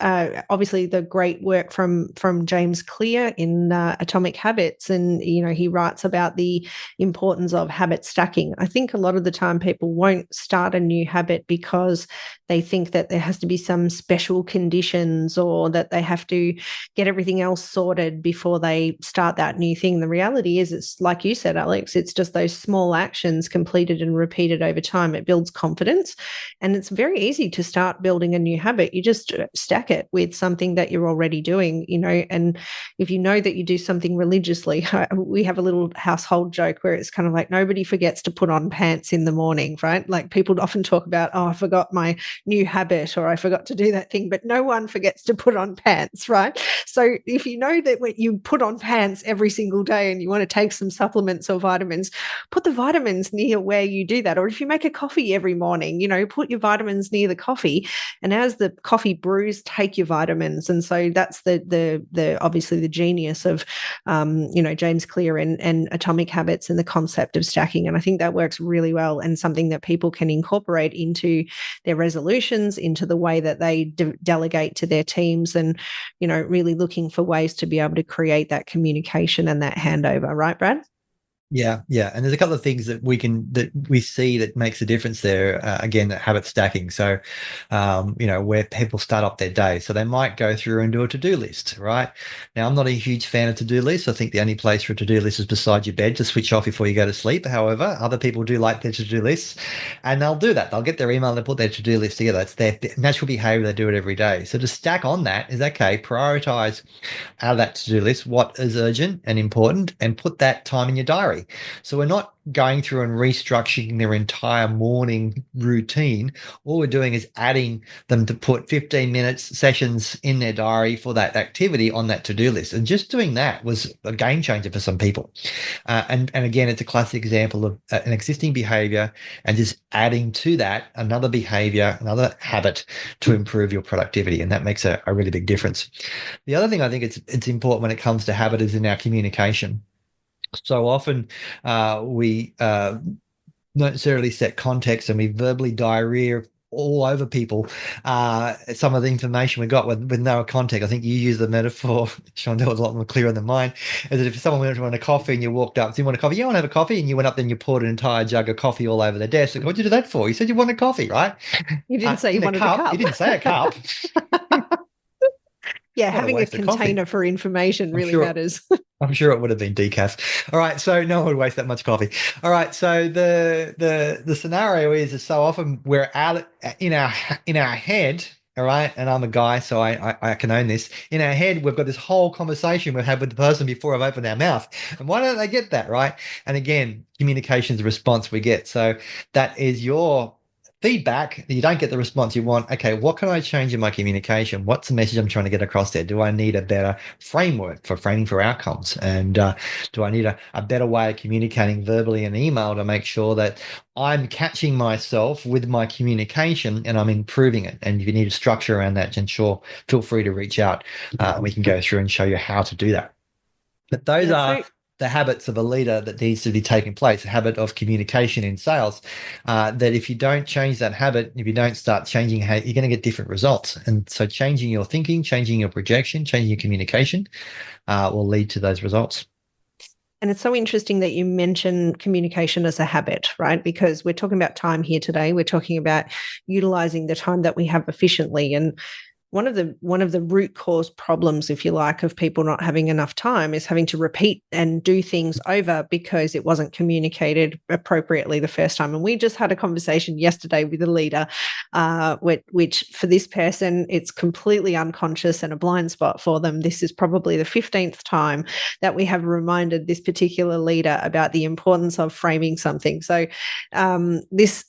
obviously the great work from James Clear in Atomic Habits. And, he writes about the importance of habit stacking. I think a lot of the time people won't start a new habit because they think that there has to be some special conditions, or that they have to get everything else sorted before they start that new thing. The reality is, it's like you said, Alex, it's just those small actions completed and repeated over time. It builds confidence, and it's very easy to start building a new habit. You just stack it with something that you're already doing, and if you know that you do something religiously, we have a little household joke where it's kind of like, nobody forgets to put on pants in the morning, right? Like, people often talk about, oh, I forgot my new habit, or I forgot to do that thing, but no one forgets to put on pants, right? So if you know that when you put on pants every single day and you want to take some supplements or vitamins, put the vitamins near where you do that. Or if you make a coffee every morning, put your vitamins near the coffee, and as the coffee brews, take your vitamins. And so that's the obviously the genius of James Clear and Atomic Habits and the concept of stacking. And I think that works really well, and something that people can incorporate into their resolutions, into the way that they delegate to their teams, and really looking for ways to be able to create that communication and that handover, right, Brad? Yeah, yeah, and there's a couple of things that we see that makes a difference there. Again, habit stacking. So, where people start off their day, so they might go through and do a to-do list. Right now, I'm not a huge fan of to-do lists. I think the only place for a to-do list is beside your bed to switch off before you go to sleep. However, other people do like their to-do lists, and they'll do that. They'll get their email and put their to-do list together. It's their natural behavior. They do it every day. So to stack on that is okay. Prioritize out of that to-do list what is urgent and important, and put that time in your diary. So we're not going through and restructuring their entire morning routine. All we're doing is adding them to put 15 minutes sessions in their diary for that activity on that to-do list. And just doing that was a game changer for some people. And again, it's a classic example of an existing behavior and just adding to that another behavior, another habit to improve your productivity. And that makes a really big difference. The other thing I think it's important when it comes to habit is in our communication. So often we not necessarily set context, and we verbally diarrhea all over people some of the information we got with no context. I think you used the metaphor, Shondell, was a lot more clearer than mine, is that if someone went to want a coffee and you walked up, do you want a coffee? Yeah, I want to have a coffee. And you went up there and you poured an entire jug of coffee all over the desk. Like, what'd you do that for? You said you wanted coffee, right? You didn't say you wanted a cup. You didn't say a cup. Yeah, having a container for information really matters. I'm sure it would have been decaf. All right, so no one would waste that much coffee. All right, so the scenario is so often we're out in our head. All right, and I'm a guy, so I can own this. In our head, we've got this whole conversation we've had with the person before I've opened our mouth. And why don't they get that, right? And again, communication is the response we get. So that is your feedback. You don't get the response you want. Okay, what can I change in my communication? What's the message I'm trying to get across there? Do I need a better framework for framing for outcomes? And do I need a better way of communicating verbally and email to make sure that I'm catching myself with my communication and I'm improving it? And if you need a structure around that, then sure, feel free to reach out. We can go through and show you how to do that. But those are the habits of a leader that needs to be taking place, a habit of communication in sales, that if you don't change that habit, if you don't start changing how you're going to get different results. And so changing your thinking, changing your projection, changing your communication will lead to those results. And it's so interesting that you mention communication as a habit, right? Because we're talking about time here today. We're talking about utilizing the time that we have efficiently. And one of the root cause problems, if you like, of people not having enough time is having to repeat and do things over because it wasn't communicated appropriately the first time. And we just had a conversation yesterday with a leader, which for this person, it's completely unconscious and a blind spot for them. This is probably the 15th time that we have reminded this particular leader about the importance of framing something. So this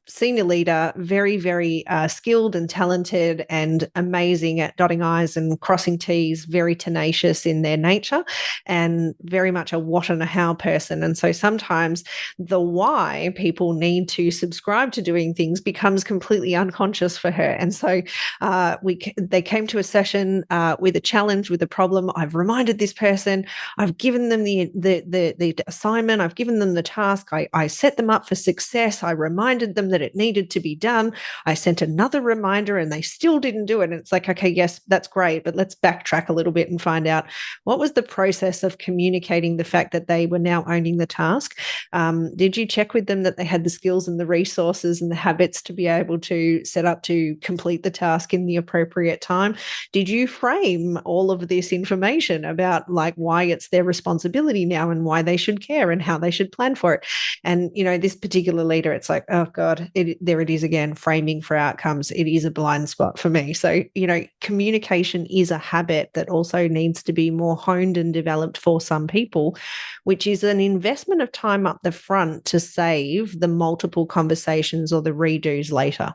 senior leader, very, very skilled and talented and amazing at dotting I's and crossing T's, very tenacious in their nature and very much a what and a how person. And so sometimes the why people need to subscribe to doing things becomes completely unconscious for her. And so they came to a session with a challenge, with a problem. I've reminded this person, I've given them the assignment, I've given them the task, I set them up for success, I reminded them that it needed to be done. I sent another reminder and they still didn't do it. And it's like, okay, yes, that's great, but let's backtrack a little bit and find out what was the process of communicating the fact that they were now owning the task. Did you check with them that they had the skills and the resources and the habits to be able to set up to complete the task in the appropriate time? Did you frame all of this information about like why it's their responsibility now and why they should care and how they should plan for it? And, this particular leader, it's like, oh God, there it is again, framing for outcomes. It is a blind spot for me. So, communication is a habit that also needs to be more honed and developed for some people, which is an investment of time up the front to save the multiple conversations or the redos later.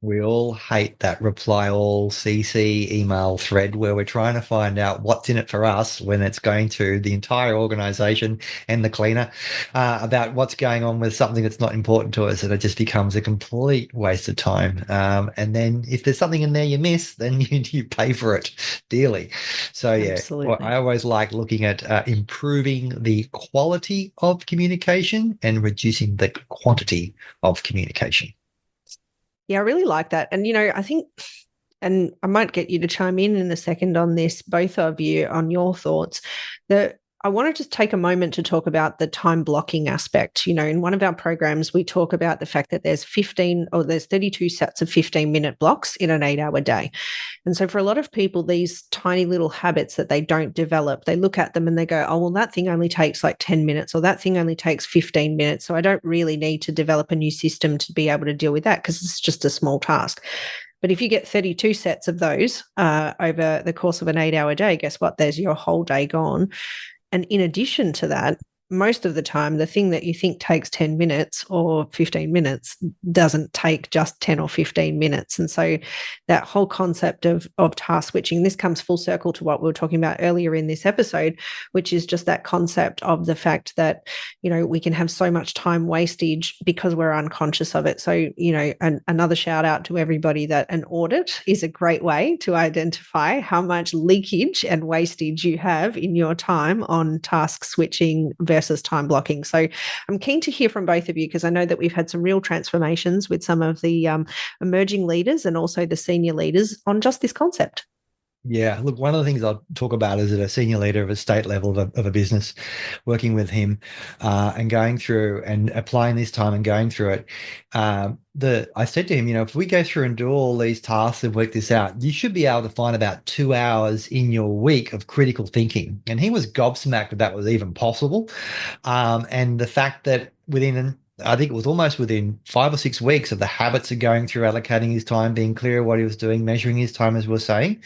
We all hate that reply all CC email thread where we're trying to find out what's in it for us when it's going to the entire organization and the cleaner about what's going on with something that's not important to us, and it just becomes a complete waste of time. And then if there's something in there you miss, then you pay for it dearly. So yeah, I always like looking at improving the quality of communication and reducing the quantity of communication. Yeah, I really like that. And, I think, and I might get you to chime in a second on this, both of you, on your thoughts, that I want to just take a moment to talk about the time blocking aspect. You know, in one of our programs, we talk about the fact that there's 32 sets of 15-minute blocks in an 8-hour day. And so for a lot of people, these tiny little habits that they don't develop, they look at them and they go, oh, well, that thing only takes like 10 minutes or that thing only takes 15 minutes. So I don't really need to develop a new system to be able to deal with that because it's just a small task. But if you get 32 sets of those over the course of an 8-hour day, guess what? There's your whole day gone. And in addition to that, most of the time, the thing that you think takes 10 minutes or 15 minutes doesn't take just 10 or 15 minutes. And so that whole concept of task switching, this comes full circle to what we were talking about earlier in this episode, which is just that concept of the fact that, you know, we can have so much time wastage because we're unconscious of it. So, you know, another shout out to everybody that an audit is a great way to identify how much leakage and wastage you have in your time on task switching versus time blocking. So I'm keen to hear from both of you because I know that we've had some real transformations with some of the emerging leaders and also the senior leaders on just this concept. Yeah, look, one of the things I'll talk about is at a senior leader of a state level of a business, working with him and going through and applying this time and going through it. I said to him, you know, if we go through and do all these tasks and work this out, you should be able to find about 2 hours in your week of critical thinking. And he was gobsmacked that was even possible. And the fact that I think it was almost within 5 or 6 weeks of the habits of going through allocating his time, being clear of what he was doing, measuring his time, as we were saying,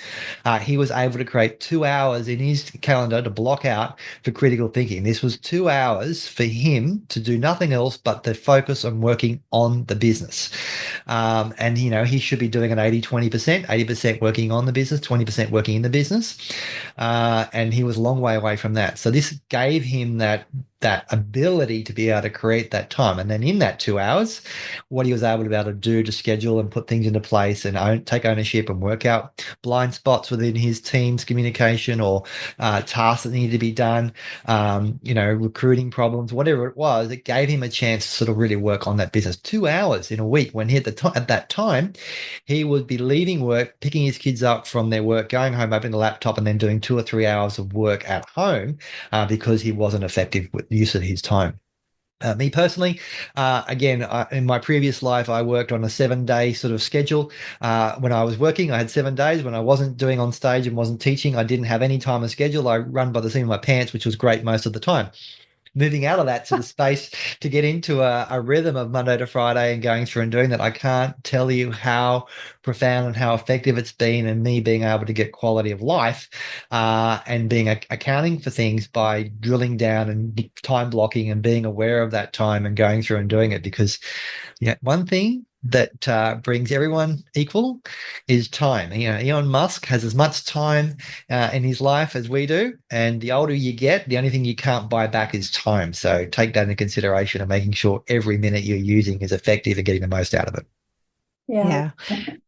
he was able to create 2 hours in his calendar to block out for critical thinking. This was 2 hours for him to do nothing else but to focus on working on the business. And, you know, he should be doing an 80-20%, 80% working on the business, 20% working in the business. And he was a long way away from that. So this gave him that ability to be able to create that time. And then in that 2 hours, what he was able to be able to do to schedule and put things into place and take ownership and work out blind spots within his team's communication or tasks that needed to be done, you know, recruiting problems, whatever it was, it gave him a chance to sort of really work on that business. 2 hours in a week when he at that time, he would be leaving work, picking his kids up from their work, going home, opening the laptop and then doing 2 or 3 hours of work at home because he wasn't effective with use of his time. Me personally, again, in my previous life, I worked on a 7-day sort of schedule. When I was working, I had 7 days. When I wasn't doing on stage and wasn't teaching, I didn't have any time of schedule. I run by the seam of my pants, which was great most of the time. Moving out of that to the space to get into a rhythm of Monday to Friday and going through and doing that, I can't tell you how profound and how effective it's been, and me being able to get quality of life and being accounting for things by drilling down and time blocking and being aware of that time and going through and doing it. Because one thing that brings everyone equal is time. You know, Elon Musk has as much time in his life as we do, and the older you get, the only thing you can't buy back is time. So take that into consideration and making sure every minute you're using is effective and getting the most out of it. Yeah.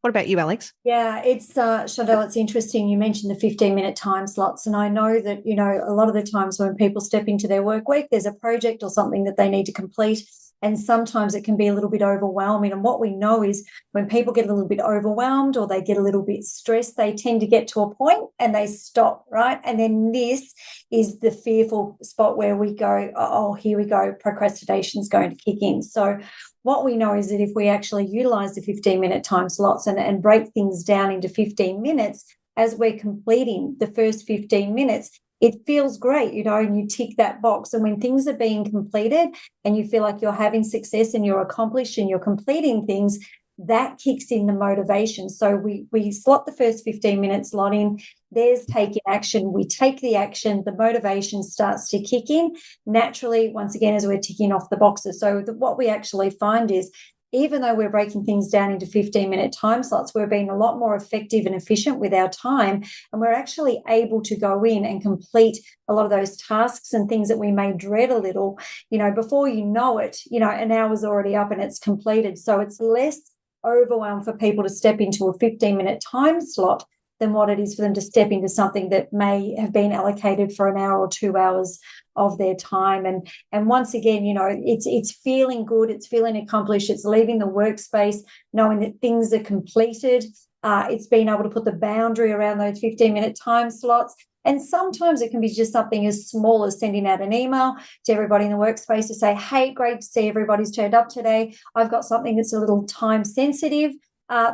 What about you, Alex? Yeah, it's Chantal, it's interesting. You mentioned the 15-minute time slots, and I know that, you know, a lot of the times when people step into their work week, there's a project or something that they need to complete, and sometimes it can be a little bit overwhelming. And what we know is when people get a little bit overwhelmed or they get a little bit stressed, they tend to get to a point and they stop, right? And then this is the fearful spot where we go, oh, here we go, procrastination's going to kick in. So what we know is that if we actually utilize the 15-minute time slots and break things down into 15 minutes, as we're completing the first 15 minutes, it feels great, you know, and you tick that box. And when things are being completed and you feel like you're having success and you're accomplished and you're completing things, that kicks in the motivation. So we slot the first 15 minutes slot in. There's taking action. We take the action. The motivation starts to kick in naturally, once again, as we're ticking off the boxes. So what we actually find is, even though we're breaking things down into 15-minute time slots, we're being a lot more effective and efficient with our time, and we're actually able to go in and complete a lot of those tasks and things that we may dread a little. You know, before you know it, you know, an hour's already up and it's completed. So it's less overwhelm for people to step into a 15-minute time slot than what it is for them to step into something that may have been allocated for an hour or 2 hours of their time. And once again, you know, it's feeling good, it's feeling accomplished, it's leaving the workspace knowing that things are completed. It's being able to put the boundary around those 15-minute time slots. And sometimes it can be just something as small as sending out an email to everybody in the workspace to say, hey, great to see everybody's turned up today. I've got something that's a little time sensitive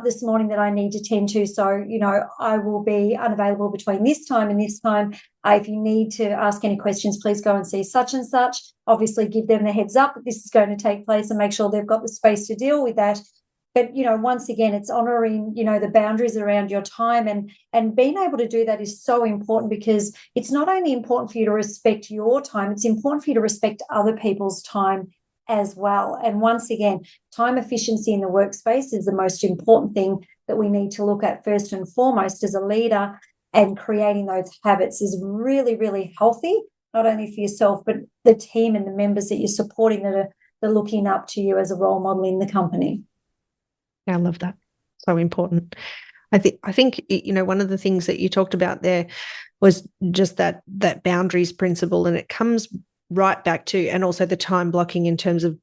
this morning that I need to tend to. So, I will be unavailable between this time and this time. If you need to ask any questions, please go and see such and such. Obviously, give them the heads up that this is going to take place and make sure they've got the space to deal with that. But, once again, it's honouring, the boundaries around your time, and being able to do that is so important, because it's not only important for you to respect your time, it's important for you to respect other people's time as well. And once again, time efficiency in the workspace is the most important thing that we need to look at first and foremost as a leader, and creating those habits is really, really healthy, not only for yourself, but the team and the members that you're supporting that are looking up to you as a role model in the company. I love that. So important. I think one of the things that you talked about there was just that boundaries principle, and it comes right back to, and also the time blocking in terms of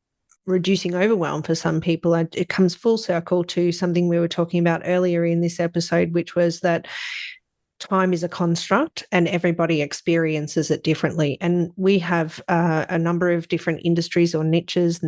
reducing overwhelm for some people. It comes full circle to something we were talking about earlier in this episode, which was that time is a construct and everybody experiences it differently. And we have a number of different industries or niches,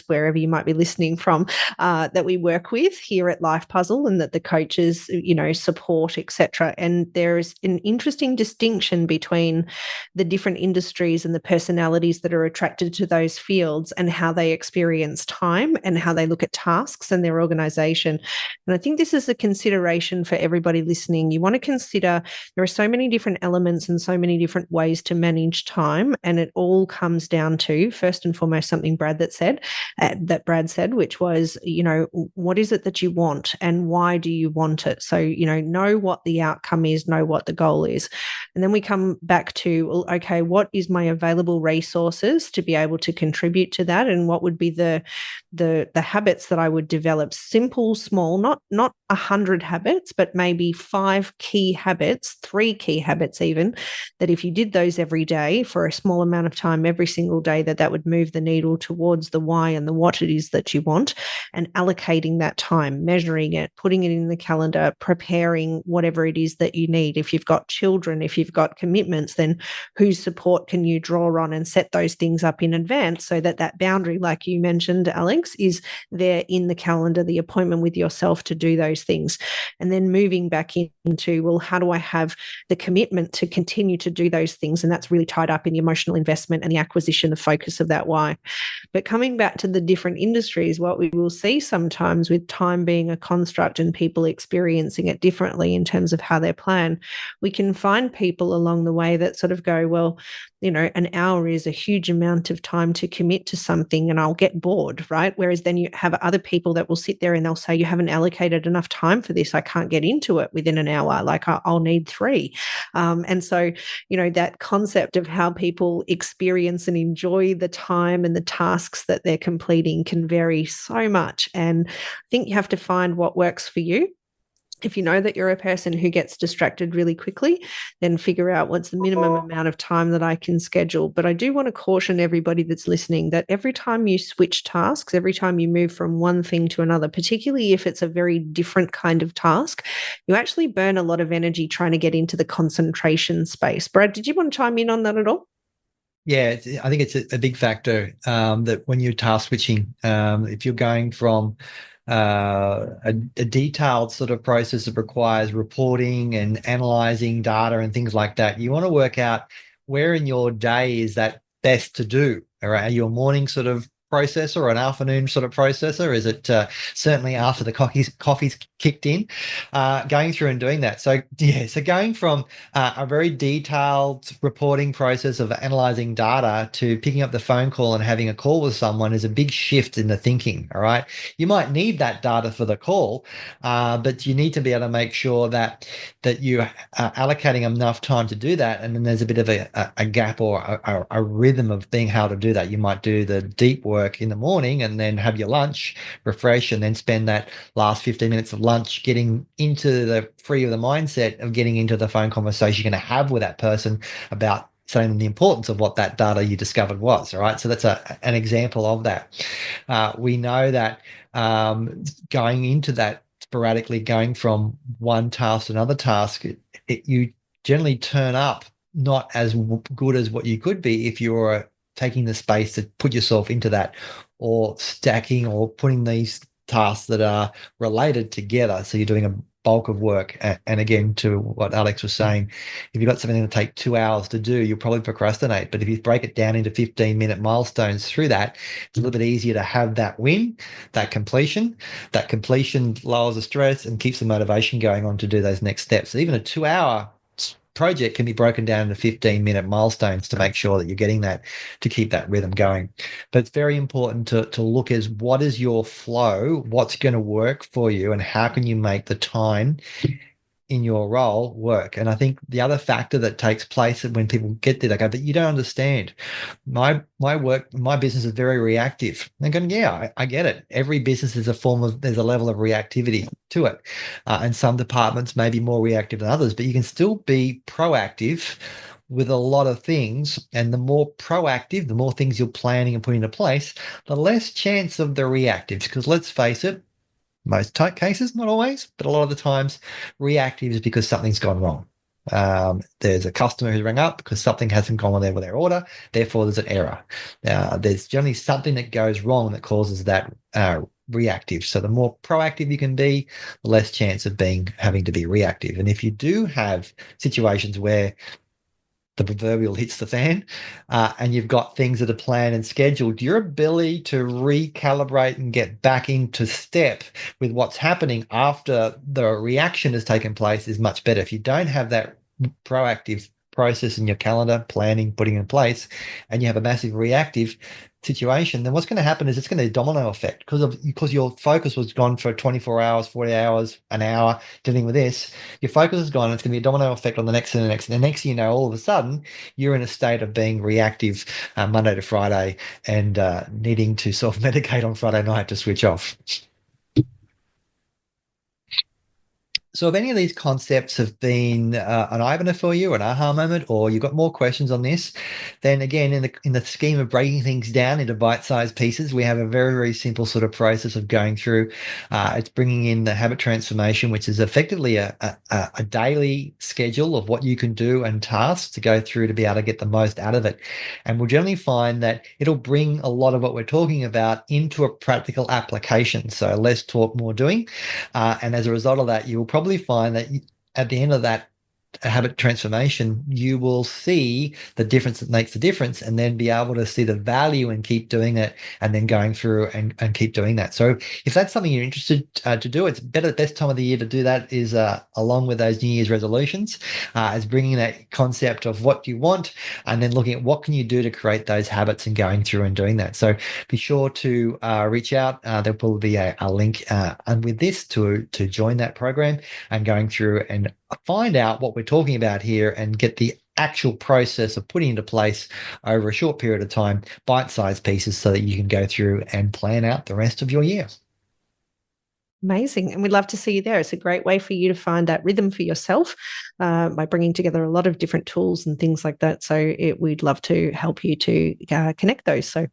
wherever you might be listening from, that we work with here at Life Puzzle, and that the coaches, support, etc. And there's an interesting distinction between the different industries and the personalities that are attracted to those fields, and how they experience time and how they look at tasks and their organization. And I think this is a consideration for everybody listening. You want to consider there are so many different elements and so many different ways to manage time, and it all comes down to, first and foremost, something Brad said, which was, what is it that you want and why do you want it? So, know what the outcome is, know what the goal is. And then we come back to, well, okay, what is my available resources to be able to contribute to that, and what would be the habits that I would develop? Simple, small, not 100 habits, but maybe 5 key habits, 3 key habits even, that if you did those every day for a small amount of time every single day, that would move the needle towards the why and the what it is that you want, and allocating that time, measuring it, putting it in the calendar, preparing whatever it is that you need. If you've got children, if you've got commitments, then whose support can you draw on, and set those things up in advance so that boundary, like you mentioned, Alex, is there in the calendar, the appointment with yourself to do those things. And then moving back into, well, how do I have the commitment to continue to do those things? And that's really tied up in the emotional investment and the acquisition, the focus of that why. But coming back to the different industries, what we will see sometimes with time being a construct and people experiencing it differently in terms of how they plan, we can find people along the way that sort of go, well, an hour is a huge amount of time to commit to something and I'll get bored, right? Whereas then you have other people that will sit there and they'll say, you haven't allocated enough time for this. I can't get into it within an hour. Like I'll need 3. And so, that concept of how people experience and enjoy the time and the tasks that they're completing can vary so much. And I think you have to find what works for you. If you know that you're a person who gets distracted really quickly, then figure out what's the minimum amount of time that I can schedule. But I do want to caution everybody that's listening that every time you switch tasks, every time you move from one thing to another, particularly if it's a very different kind of task, you actually burn a lot of energy trying to get into the concentration space. Brad, did you want to chime in on that at all? Yeah, I think it's a big factor that when you're task switching, if you're going from a detailed sort of process that requires reporting and analyzing data and things like that, you want to work out where in your day is that best to do. All right, are you a morning sort of processor or an afternoon sort of processor? Is it certainly after the coffee's kicked in? Going through and doing that. So going from a very detailed reporting process of analyzing data to picking up the phone call and having a call with someone is a big shift in the thinking. All right, you might need that data for the call, but you need to be able to make sure that you are allocating enough time to do that. And then there's a bit of a gap or a rhythm of being able to do that. You might do the deep work in the morning and then have your lunch, refresh, and then spend that last 15 minutes of lunch getting into the free of the mindset of getting into the phone conversation you're going to have with that person about saying the importance of what that data you discovered was. All right, so that's an example of that. We know that going into that sporadically, going from one task to another task, you generally turn up not as good as what you could be if you're taking the space to put yourself into that, or stacking or putting these tasks that are related together. So you're doing a bulk of work. And again, to what Alex was saying, if you've got something that take 2 hours to do, you'll probably procrastinate. But if you break it down into 15-minute milestones through that, it's a little bit easier to have that win, that completion. That completion lowers the stress and keeps the motivation going on to do those next steps. So even a 2-hour project can be broken down into 15-minute milestones to make sure that you're getting that, to keep that rhythm going. But it's very important to look as what is your flow, what's going to work for you, and how can you make the time in your role work. And I think the other factor that takes place when people get there, they go, but you don't understand. My business is very reactive. They're going, yeah, I get it. Every business is there's a level of reactivity to it. And some departments may be more reactive than others, but you can still be proactive with a lot of things. And the more proactive, the more things you're planning and putting into place, the less chance of the reactives. Because let's face it, most cases, not always, but a lot of the times, reactive is because something's gone wrong. There's a customer who rang up because something hasn't gone on there with their order, therefore there's an error. There's generally something that goes wrong that causes that reactive. So the more proactive you can be, the less chance of having to be reactive. And if you do have situations where the proverbial hits the fan, and you've got things that are planned and scheduled, your ability to recalibrate and get back into step with what's happening after the reaction has taken place is much better. If you don't have that proactive process in your calendar, planning, putting in place, and you have a massive reactive situation, then what's going to happen is it's going to domino effect because your focus was gone for 24 hours, 40 hours, an hour dealing with this. Your focus is gone. It's going to be a domino effect on the next and the next. And the next thing you know, all of a sudden, you're in a state of being reactive Monday to Friday and needing to self-medicate on Friday night to switch off. So if any of these concepts have been an eye-opener for you, an aha moment, or you've got more questions on this, then again, in the scheme of breaking things down into bite-sized pieces, we have a very, very simple sort of process of going through. It's bringing in the habit transformation, which is effectively a daily schedule of what you can do and tasks to go through to be able to get the most out of it. And we'll generally find that it'll bring a lot of what we're talking about into a practical application. So less talk, more doing. And as a result of that, you will probably find that at the end of that habit transformation, you will see the difference that makes the difference, and then be able to see the value and keep doing it, and then going through and keep doing that. So if that's something you're interested to do, it's better. The best time of the year to do that is along with those New Year's resolutions, is bringing that concept of what you want, and then looking at what can you do to create those habits and going through and doing that. So be sure to reach out. There'll probably be a link and with this to join that program and going through and find out what we're talking about here and get the actual process of putting into place over a short period of time, bite-sized pieces, so that you can go through and plan out the rest of your year. Amazing. And we'd love to see you there. It's a great way for you to find that rhythm for yourself by bringing together a lot of different tools and things like that. So we'd love to help you to connect those. So